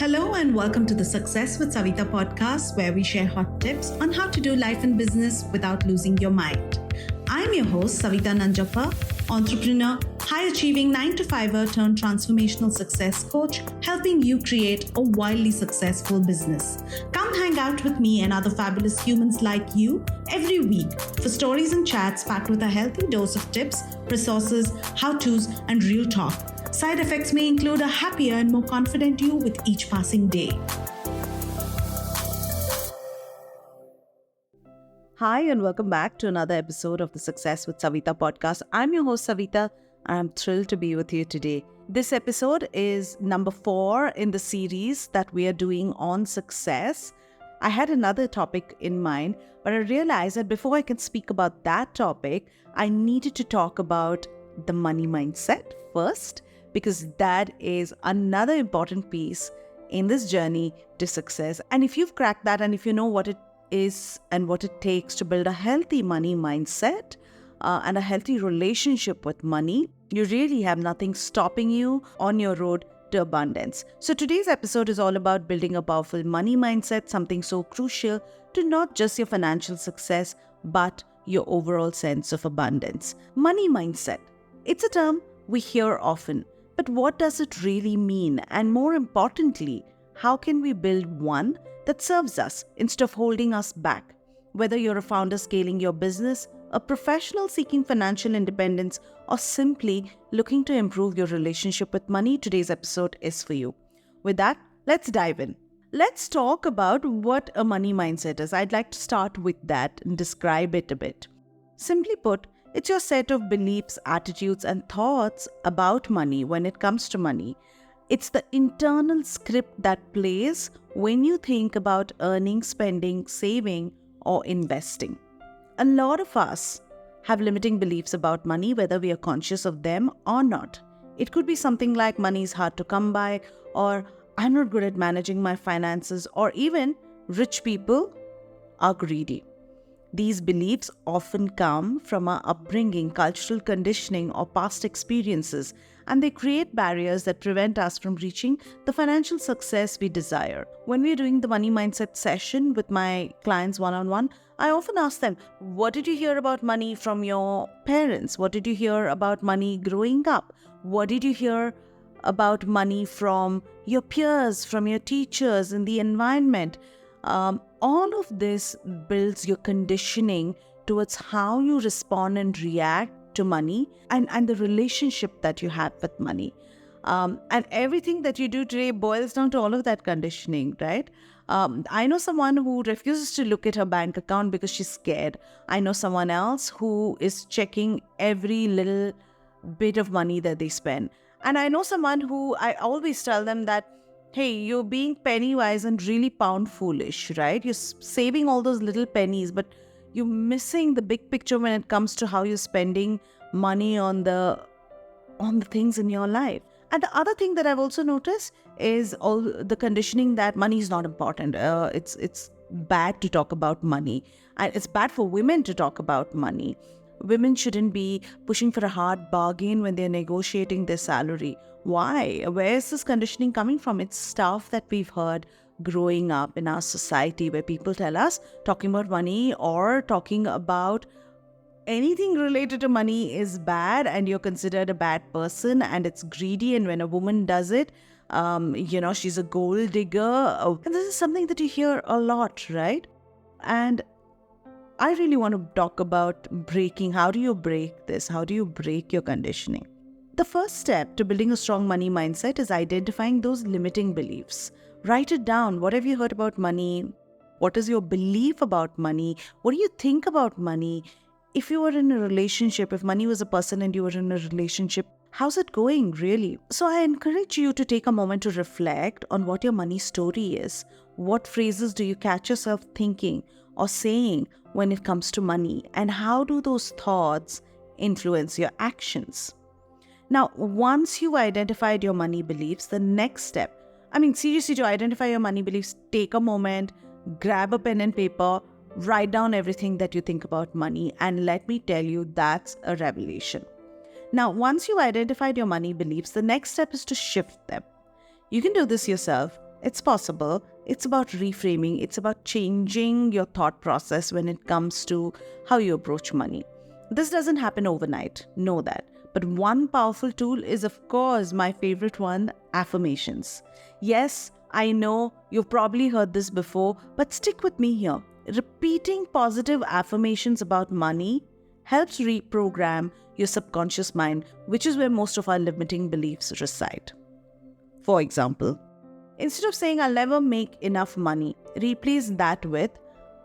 Hello and welcome to the Success with Savita podcast, where we share hot tips on how to do life and business without losing your mind. I'm your host, Savita Nanjappa, entrepreneur, high-achieving 9-to-5er turned transformational success coach, helping you create a wildly successful business. Come hang out with me and other fabulous humans like you every week for stories and chats packed with a healthy dose of tips, resources, how-tos, and real talk. Side effects may include a happier and more confident you with each passing day. Hi, and welcome back to another episode of the Success with Savita podcast. I'm your host, Savita, and I'm thrilled to be with you today. This episode is number 4 in the series that we are doing on success. I had another topic in mind, but I realized that before I can speak about that topic, I needed to talk about the money mindset first, because that is another important piece in this journey to success. And if you've cracked that, and if you know what it is and what it takes to build a healthy money mindset and a healthy relationship with money, you really have nothing stopping you on your road to abundance. So today's episode is all about building a powerful money mindset, something so crucial to not just your financial success, but your overall sense of abundance. Money mindset. It's a term we hear often, but what does it really mean? And more importantly, how can we build one that serves us instead of holding us back? Whether you're a founder scaling your business, a professional seeking financial independence, or simply looking to improve your relationship with money, today's episode is for you. With that, let's dive in. Let's talk about what a money mindset is. I'd like to start with that and describe it a bit. Simply put, it's your set of beliefs, attitudes, and thoughts about money when it comes to money. It's the internal script that plays when you think about earning, spending, saving, or investing. A lot of us have limiting beliefs about money, whether we are conscious of them or not. It could be something like money is hard to come by, or I'm not good at managing my finances, or even rich people are greedy. These beliefs often come from our upbringing, cultural conditioning, or past experiences, and they create barriers that prevent us from reaching the financial success we desire. When we're doing the money mindset session with my clients one-on-one, I often ask them, what did you hear about money from your parents? What did you hear about money growing up? What did you hear about money from your peers, from your teachers, in the environment? All of this builds your conditioning towards how you respond and react to money and the relationship that you have with money. And everything that you do today boils down to all of that conditioning, right? I know someone who refuses to look at her bank account because she's scared. I know someone else who is checking every little bit of money that they spend. And I know someone who I always tell them that, hey, you're being penny wise and really pound foolish, right? You're saving all those little pennies, but you're missing the big picture when it comes to how you're spending money on the things in your life. And the other thing that I've also noticed is all the conditioning that money is not important. It's bad to talk about money, and it's bad for women to talk about money. Women shouldn't be pushing for a hard bargain when they're negotiating their salary. Why? Where is this conditioning coming from? It's stuff that we've heard growing up in our society, where people tell us talking about money or talking about anything related to money is bad, and you're considered a bad person, and it's greedy, and when a woman does it, she's a gold digger. And this is something that you hear a lot, right? And I really want to talk about breaking. How do you break this? How do you break your conditioning? The first step to building a strong money mindset is identifying those limiting beliefs. Write it down. What have you heard about money? What is your belief about money? What do you think about money? If you were in a relationship, if money was a person and you were in a relationship, how's it going really? So I encourage you to take a moment to reflect on what your money story is. What phrases do you catch yourself thinking or saying when it comes to money? And how do those thoughts influence your actions? Now, once you've identified your money beliefs, the next step, seriously, to identify your money beliefs, take a moment, grab a pen and paper, write down everything that you think about money, and let me tell you, that's a revelation. Now, once you've identified your money beliefs, the next step is to shift them. You can do this yourself, It's possible. It's about reframing. It's about changing your thought process when it comes to how you approach money. This doesn't happen overnight. Know that. But one powerful tool is, of course, my favorite one, affirmations. Yes, I know you've probably heard this before, but stick with me here. Repeating positive affirmations about money helps reprogram your subconscious mind, which is where most of our limiting beliefs reside. For example, instead of saying I'll never make enough money, replace that with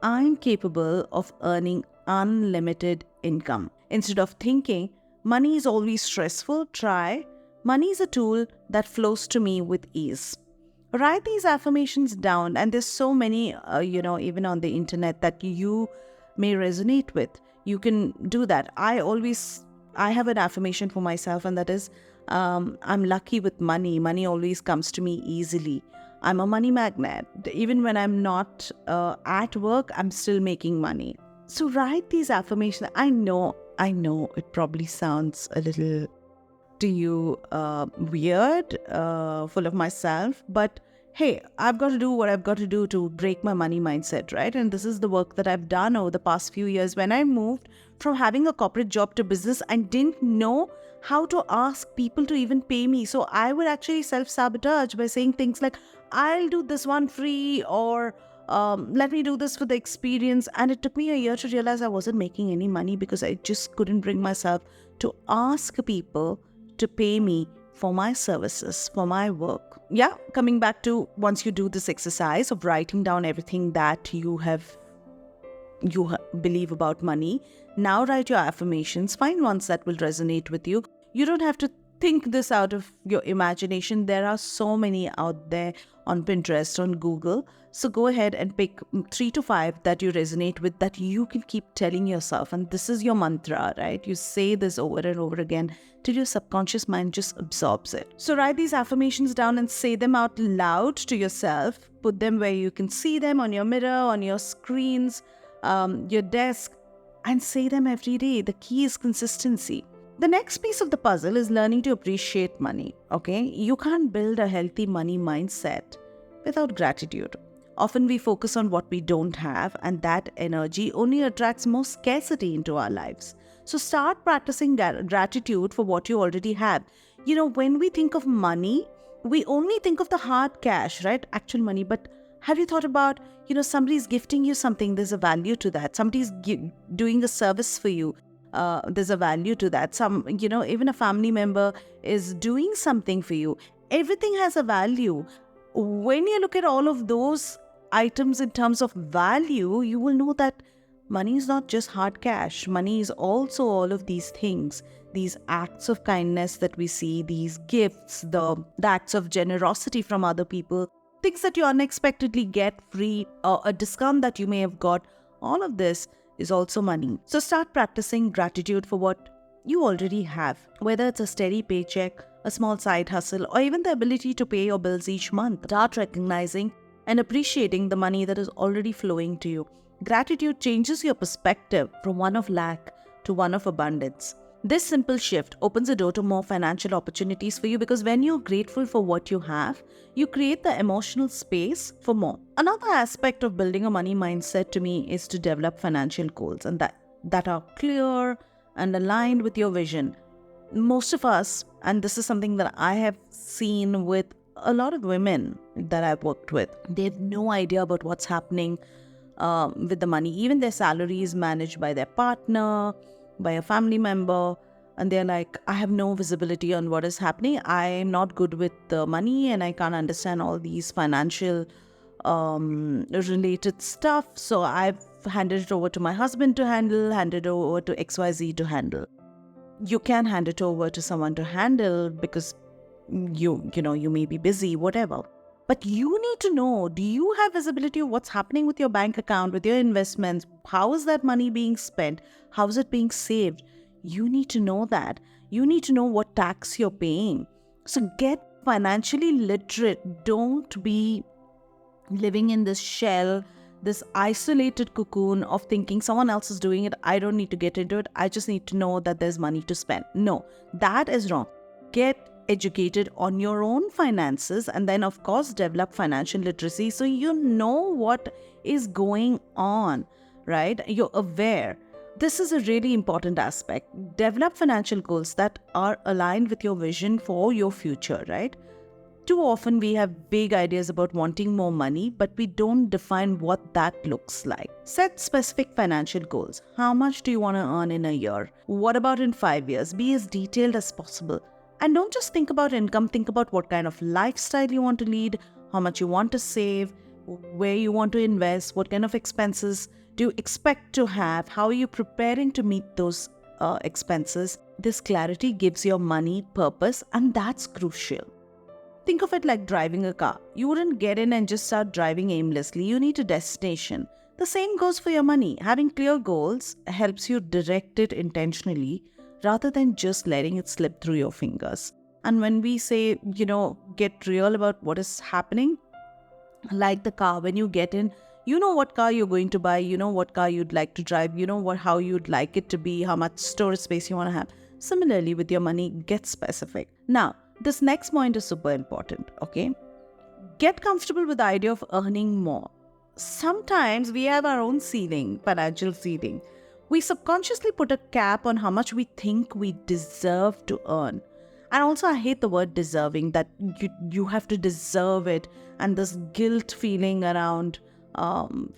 I'm capable of earning unlimited income. Instead of thinking money is always stressful, try money is a tool that flows to me with ease. Write these affirmations down, and there's so many, even on the internet that you may resonate with. You can do that. I have an affirmation for myself, and that is, I'm lucky with money. Money always comes to me easily. I'm a money magnet. Even when I'm not at work, I'm still making money. So write these affirmations. I know it probably sounds a little to you weird, full of myself, but hey, I've got to do what I've got to do to break my money mindset, right? And this is the work that I've done over the past few years. When I moved from having a corporate job to business, I didn't know how to ask people to even pay me. So I would actually self-sabotage by saying things like, I'll do this one free, or let me do this for the experience. And it took me a year to realize I wasn't making any money because I just couldn't bring myself to ask people to pay me for my services, for my work. Yeah, coming back to once you do this exercise of writing down everything that you believe about money, now write your affirmations. Find ones that will resonate with you. You don't have to think this out of your imagination. There are so many out there on Pinterest, on Google. So go ahead and pick 3 to 5 that you resonate with, that you can keep telling yourself. And this is your mantra, right? You say this over and over again till your subconscious mind just absorbs it. So write these affirmations down and say them out loud to yourself. Put them where you can see them, on your mirror, on your screens, your desk, and say them every day. The key is consistency. The next piece of the puzzle is learning to appreciate money, okay? You can't build a healthy money mindset without gratitude. Often we focus on what we don't have, and that energy only attracts more scarcity into our lives. So start practicing gratitude for what you already have. You know, when we think of money, we only think of the hard cash, right? Actual money. But have you thought about, somebody's gifting you something, there's a value to that. Somebody's doing a service for you. There's a value to that. Even a family member is doing something for you. Everything has a value. When you look at all of those items in terms of value, you will know that money is not just hard cash. Money is also all of these things, these acts of kindness that we see, these gifts, the acts of generosity from other people, things that you unexpectedly get free, or a discount that you may have got. All of this is also money. So start practicing gratitude for what you already have, whether it's a steady paycheck, a small side hustle, or even the ability to pay your bills each month. Start recognizing and appreciating the money that is already flowing to you. Gratitude changes your perspective from one of lack to one of abundance. This simple shift opens the door to more financial opportunities for you, because when you're grateful for what you have, you create the emotional space for more. Another aspect of building a money mindset to me is to develop financial goals, and that are clear and aligned with your vision. Most of us, and this is something that I have seen with a lot of women that I've worked with, they have no idea about what's happening with the money. Even their salary is managed by their partner, by a family member, and they're like, I have no visibility on what is happening. I'm not good with the money, and I can't understand all these financial related stuff. So I've handed it over to my husband to handle, handed over to XYZ to handle. You can hand it over to someone to handle because you may be busy, whatever. But you need to know, do you have visibility of what's happening with your bank account, with your investments? How is that money being spent? How is it being saved? You need to know that. You need to know what tax you're paying. So get financially literate. Don't be living in this shell, this isolated cocoon of thinking someone else is doing it. I don't need to get into it. I just need to know that there's money to spend. No, that is wrong. Get educated on your own finances, and then of course develop financial literacy so you know what is going on, right? You're aware. This is a really important aspect. Develop financial goals that are aligned with your vision for your future, right? Too often we have big ideas about wanting more money, but we don't define what that looks like. Set specific financial goals. How much do you want to earn in a year? What about in 5 years? Be as detailed as possible. And don't just think about income, think about what kind of lifestyle you want to lead, how much you want to save, where you want to invest, what kind of expenses do you expect to have, how are you preparing to meet those expenses. This clarity gives your money purpose, and that's crucial. Think of it like driving a car. You wouldn't get in and just start driving aimlessly. You need a destination. The same goes for your money. Having clear goals helps you direct it intentionally rather than just letting it slip through your fingers. And when we say, get real about what is happening, like the car, when you get in, you know what car you're going to buy, you know what car you'd like to drive, you know how you'd like it to be, how much storage space you want to have. Similarly, with your money, get specific. Now, this next point is super important, okay? Get comfortable with the idea of earning more. Sometimes we have our own ceiling, financial ceiling. We subconsciously put a cap on how much we think we deserve to earn. And also, I hate the word deserving, that you have to deserve it, and this guilt feeling around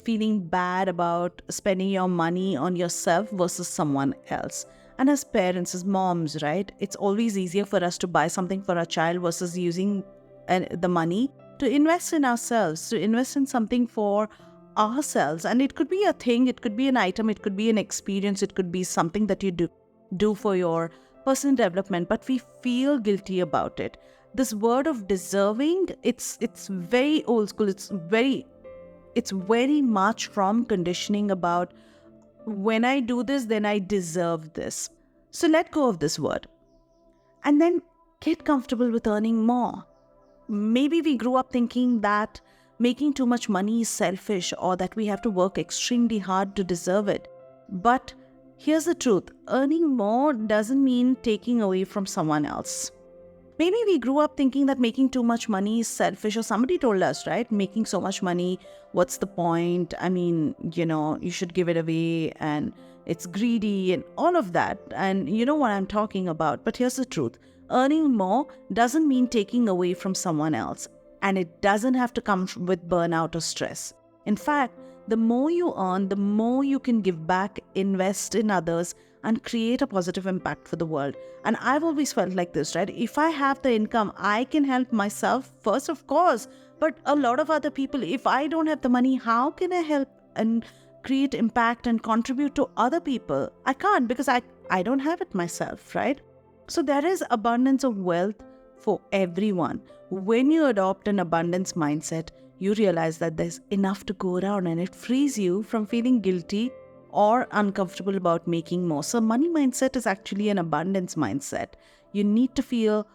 feeling bad about spending your money on yourself versus someone else. And as parents, as moms, right, it's always easier for us to buy something for our child versus using the money to invest in ourselves, to invest in something for ourselves. And it could be a thing, it could be an item, it could be an experience, it could be something that you do for your personal development, but we feel guilty about it. This word of deserving, it's very old school. It's very much from conditioning about, when I do this, then I deserve this. So let go of this word. And then get comfortable with earning more. Maybe we grew up thinking that making too much money is selfish, or that we have to work extremely hard to deserve it. But here's the truth. Earning more doesn't mean taking away from someone else. Maybe we grew up thinking that making too much money is selfish, or somebody told us, right? Making so much money, what's the point? I mean, you should give it away, and it's greedy and all of that. And you know what I'm talking about. But here's the truth. Earning more doesn't mean taking away from someone else. And it doesn't have to come with burnout or stress. In fact, the more you earn, the more you can give back, invest in others, and create a positive impact for the world. And I've always felt like this, right? If I have the income, I can help myself first, of course. But a lot of other people, if I don't have the money, how can I help and create impact and contribute to other people? I can't, because I don't have it myself, right? So there is abundance of wealth for everyone. When you adopt an abundance mindset, you realize that there's enough to go around, and it frees you from feeling guilty or uncomfortable about making more. So money mindset is actually an abundance mindset. You need to feel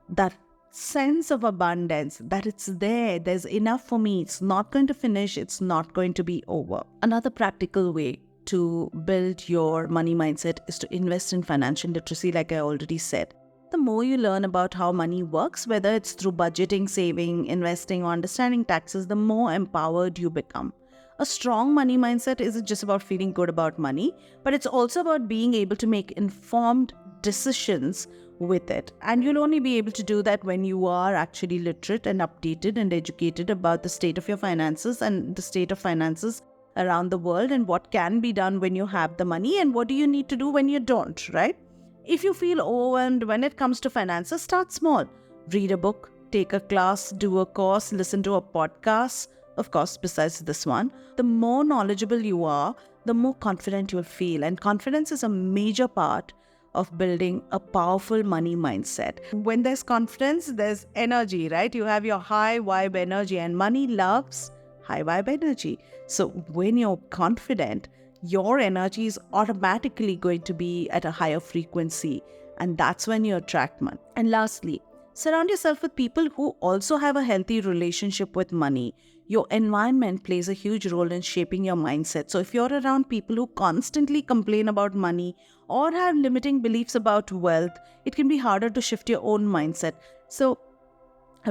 that sense of abundance, that it's there, there's enough for me, it's not going to finish, it's not going to be over. Another practical way to build your money mindset is to invest in financial literacy, like I already said. The more you learn about how money works, whether it's through budgeting, saving, investing, or understanding taxes, the more empowered you become. A strong money mindset isn't just about feeling good about money, but it's also about being able to make informed decisions with it. And you'll only be able to do that when you are actually literate and updated and educated about the state of your finances and the state of finances around the world, and what can be done when you have the money and what do you need to do when you don't, right? If you feel overwhelmed when it comes to finances, start small. Read a book, take a class, do a course, listen to a podcast. Of course, besides this one, the more knowledgeable you are, the more confident you'll feel. And confidence is a major part of building a powerful money mindset. When there's confidence, there's energy, right? You have your high vibe energy, and money loves high vibe energy. So when you're confident, your energy is automatically going to be at a higher frequency. And that's when you attract money. And lastly, Surround yourself with people who also have a healthy relationship with money. Your environment plays a huge role in shaping your mindset. So if you're around people who constantly complain about money or have limiting beliefs about wealth, it can be harder to shift your own mindset. So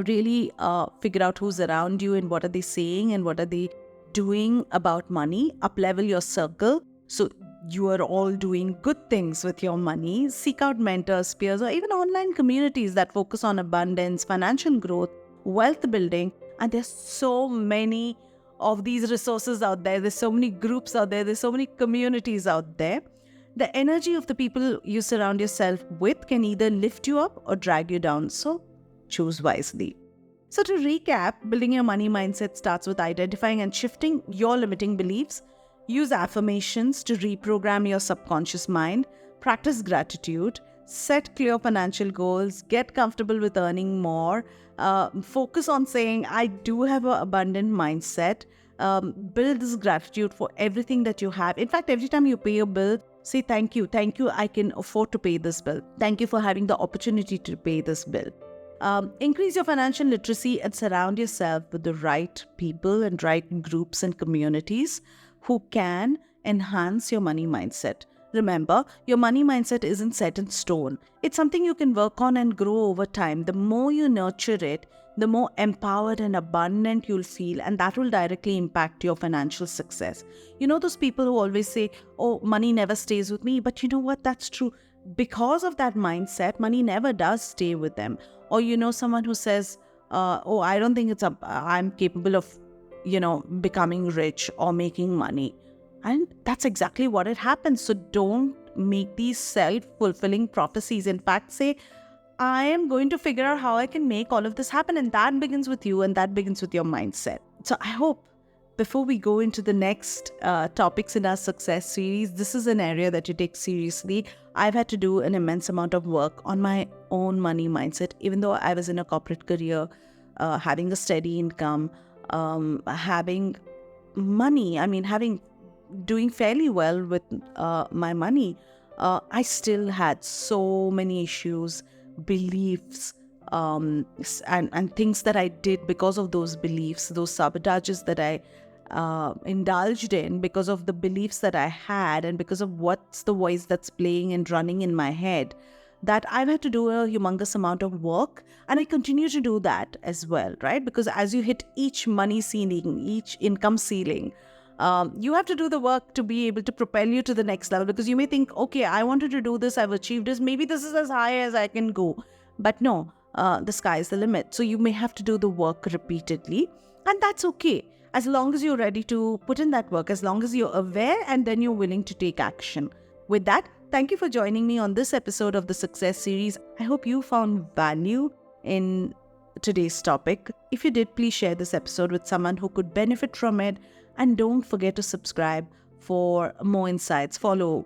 really figure out who's around you and what are they saying and what are they doing about money. Up level your circle so you are all doing good things with your money. Seek out mentors, peers, or even online communities that focus on abundance, financial growth, wealth building. And there's so many of these resources out there. There's so many groups out there. There's so many communities out there. The energy of the people you surround yourself with can either lift you up or drag you down. So choose wisely. So to recap, building your money mindset starts with identifying and shifting your limiting beliefs. Use affirmations to reprogram your subconscious mind. Practice gratitude. Set clear financial goals. Get comfortable with earning more. Focus on saying, I do have an abundant mindset. Build this gratitude for everything that you have. In fact, every time you pay a bill, say thank you. Thank you, I can afford to pay this bill. Thank you for having the opportunity to pay this bill. Increase your financial literacy and surround yourself with the right people and right groups and communities who can enhance your money mindset. Remember, your money mindset isn't set in stone. It's something you can work on and grow over time. The more you nurture it, the more empowered and abundant you'll feel, and that will directly impact your financial success. You know those people who always say, oh, money never stays with me, but you know what? That's true. Because of that mindset, money never does stay with them. Or you know someone who says, oh, I don't think I'm capable of, becoming rich or making money. And that's exactly what it happens. So don't make these self-fulfilling prophecies. In fact, say, I am going to figure out how I can make all of this happen. And that begins with you, and that begins with your mindset. So I hope before we go into the next topics in our success series, this is an area that you take seriously. I've had to do an immense amount of work on my own money mindset, even though I was in a corporate career, having a steady income, having money. Doing fairly well with my money. I still had so many issues, beliefs, and things that I did because of those beliefs, those sabotages that I indulged in because of the beliefs that I had and because of what's the voice that's playing and running in my head, that I've had to do a humongous amount of work, and I continue to do that as well, right? Because as you hit each money ceiling, each income ceiling, you have to do the work to be able to propel you to the next level, because you may think, okay, I wanted to do this, I've achieved this, maybe this is as high as I can go. But no, the sky is the limit. So you may have to do the work repeatedly, and that's okay. As long as you're ready to put in that work, as long as you're aware and then you're willing to take action. With that, thank you for joining me on this episode of the Success Series. I hope you found value in today's topic. If you did, please share this episode with someone who could benefit from it. And don't forget to subscribe for more insights. Follow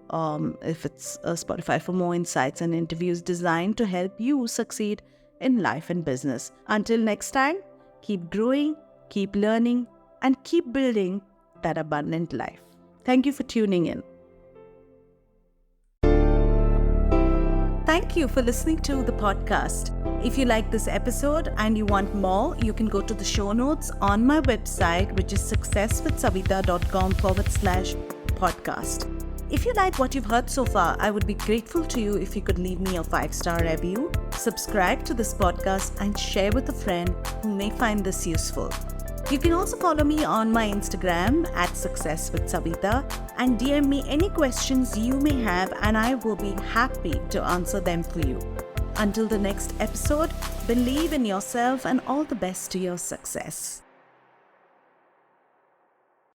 if it's Spotify for more insights and interviews designed to help you succeed in life and business. Until next time, keep growing, keep learning, and keep building that abundant life. Thank you for tuning in. Thank you for listening to the podcast. If you like this episode and you want more, you can go to the show notes on my website, which is successwithsavita.com/podcast. If you like what you've heard so far, I would be grateful to you if you could leave me a 5-star review, subscribe to this podcast, and share with a friend who may find this useful. You can also follow me on my Instagram @successwithsavita and DM me any questions you may have, and I will be happy to answer them for you. Until the next episode, believe in yourself and all the best to your success.